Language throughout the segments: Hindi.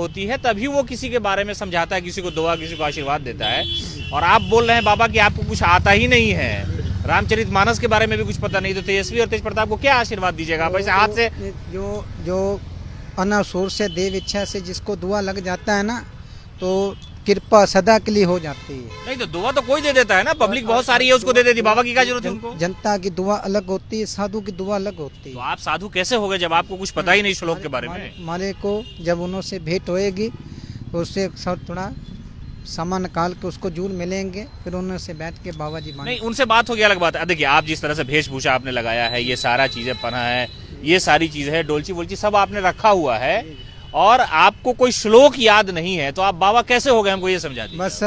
होती है तभी वो किसी के बारे में समझाता है, किसी को दुआ, किसी को आशीर्वाद देता है। और आप बोल रहे हैं बाबा कि आपको कुछ आता ही नहीं है, रामचरितमानस के बारे में भी कुछ पता नहीं, तो तेजस्वी और तेज प्रताप को क्या आशीर्वाद दीजिएगा आप ऐसे हाथ से? जो अनासुर से देव इच्छा से जिसको दुआ लग जाता है ना, तो कृपा सदा के लिए हो जाती है। नहीं तो दुआ तो कोई दे देता है ना, पब्लिक बहुत सारी है, उसको दे देती, बाबा की क्या जरूरत है उनको? जनता की दुआ अलग होती है, साधु की दुआ अलग होती है। तो आप साधु कैसे हो गए जब आपको कुछ पता ही नहीं श्लोक के बारे में? हमारे को जब उनसे भेंट होएगी तो उससे थोड़ा समय निकाल के उसको जूल मिलेंगे, फिर उनसे बैठ के बाबा जी नहीं, उनसे बात होगी अलग बात है। देखिए आप जिस तरह से वेशभूषा आपने लगाया है, ये सारा चीजें पहना है, ये सारी चीजें है, डोलची वोलची सब आपने रखा हुआ है, और आपको कोई श्लोक याद नहीं है, तो आप बाबा कैसे हो गए, हमको ये समझा दीजिए। बस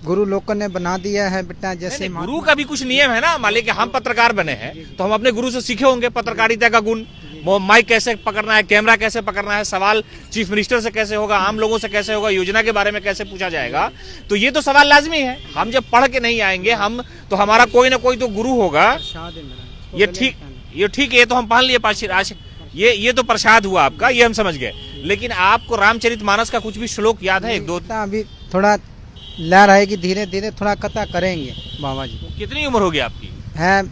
गुरु लोगों ने बना दिया है बेटा, जैसे गुरु का भी कुछ नियम है ना। मान लीजिए कि हम पत्रकार बने हैं तो हम अपने गुरु से सीखे होंगे पत्रकारिता का गुण, माइक कैसे पकड़ना है, कैमरा कैसे पकड़ना है, सवाल चीफ मिनिस्टर से कैसे होगा, आम लोगों से कैसे होगा, योजना के बारे में कैसे पूछा जाएगा, तो ये तो सवाल लाजमी है। हम जब पढ़ के नहीं आएंगे हम तो हमारा कोई ना कोई तो गुरु होगा। ये ठीक है, ये तो हम पहन लिए, ये तो प्रसाद हुआ आपका, ये हम समझ गए। लेकिन आपको रामचरितमानस का कुछ भी श्लोक याद है? एक दो अभी थोड़ा लहर आएगी, धीरे धीरे थोड़ा कथा करेंगे बाबा जी। कितनी उम्र होगी आपकी? है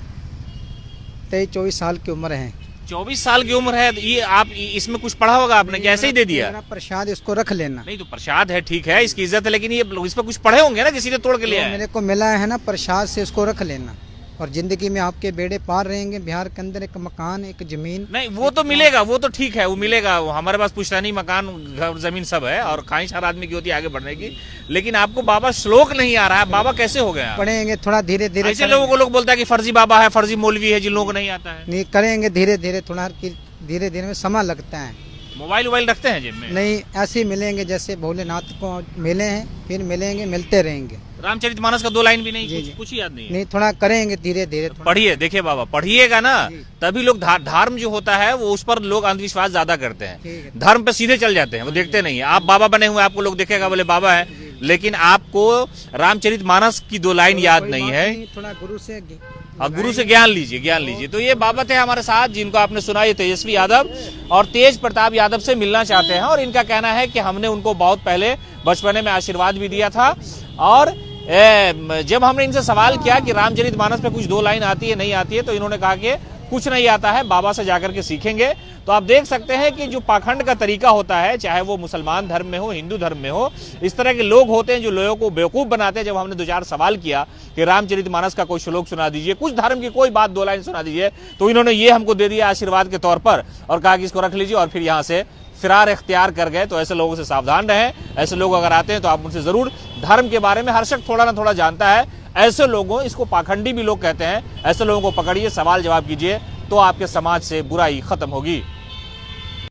23-24 साल की उम्र है। 24 साल की उम्र है, ये आप इसमें कुछ पढ़ा होगा आपने कि ऐसे ही दे दिया? प्रसाद इसको रख लेना। नहीं तो प्रसाद है, ठीक है, इसकी इज्जत है, लेकिन ये इस पर कुछ पढ़े होंगे ना, किसी ने तोड़ के लिया है? मेरे को मिला है ना, प्रसाद से इसको रख लेना, और जिंदगी में आपके बेड़े पार रहेंगे। बिहार के अंदर एक मकान, एक जमीन। नहीं वो तो मिलेगा, वो तो ठीक है, वो मिलेगा। हमारे पास पुश्तैनी मकान, घर, जमीन सब है, और ख्वाहिश हर आदमी की होती है आगे बढ़ने की। लेकिन आपको बाबा श्लोक नहीं आ रहा है, बाबा कैसे हो गया? पढ़ेंगे थोड़ा धीरे धीरे। ऐसे लोगों को लोग बोलता है कि फर्जी बाबा है, फर्जी मौलवी है, जिन लोगों को नहीं आता है। नहीं, करेंगे धीरे धीरे, थोड़ा धीरे धीरे में समय लगता है। मोबाइल रखते हैं जेब में? नहीं, ऐसे ही मिलेंगे जैसे भोलेनाथ को मिले हैं, फिर मिलेंगे, मिलते रहेंगे। रामचरितमानस का 2 लाइन भी नहीं? कुछ याद नहीं है? नहीं, थोड़ा करेंगे धीरे धीरे। पढ़िए, देखिए बाबा, पढ़िएगा ना तभी लोग धर्म जो होता है वो उस पर लोग अंधविश्वास ज्यादा करते हैं, धर्म पे सीधे चल जाते हैं, वो देखते नहीं है। आप बाबा बने हुए, आपको लोग देखेगा बोले बाबा है, लेकिन आपको रामचरितमानस की 2 लाइन याद नहीं है। थोड़ा गुरु से ज्ञान लीजिए। तो ये बाबा थे हमारे साथ, जिनको आपने सुना, ये तेजस्वी यादव और तेज प्रताप यादव से मिलना चाहते हैं, और इनका कहना है कि हमने उनको बहुत पहले बचपने में आशीर्वाद भी दिया था, और जब हमने इनसे सवाल किया कि रामचरितमानस पे कुछ 2 लाइन आती है नहीं आती है, तो इन्होंने कहा कि कुछ नहीं आता है, बाबा से जाकर के सीखेंगे। तो आप देख सकते हैं कि जो पाखंड का तरीका होता है, चाहे वो मुसलमान धर्म में हो, हिंदू धर्म में हो, इस तरह के लोग होते हैं जो लोगों को बेवकूफ बनाते हैं। जब हमने 2-4 सवाल किया कि रामचरितमानस का कोई श्लोक सुना दीजिए, कुछ धर्म की कोई बात 2 लाइन सुना दीजिए, तो इन्होंने ये हमको दे दिया आशीर्वाद के तौर पर, और कहा कि इसको रख लीजिए, और फिर यहाँ से फिरार इख्तियार कर गए। तो ऐसे लोगों से सावधान रहें। ऐसे लोग अगर आते हैं तो आप उनसे जरूर, धर्म के बारे में हर शख्स थोड़ा ना थोड़ा जानता है, ऐसे लोगों, इसको पाखंडी भी लोग कहते हैं, ऐसे लोगों को पकड़िए, सवाल जवाब कीजिए, तो आपके समाज से बुराई खत्म होगी।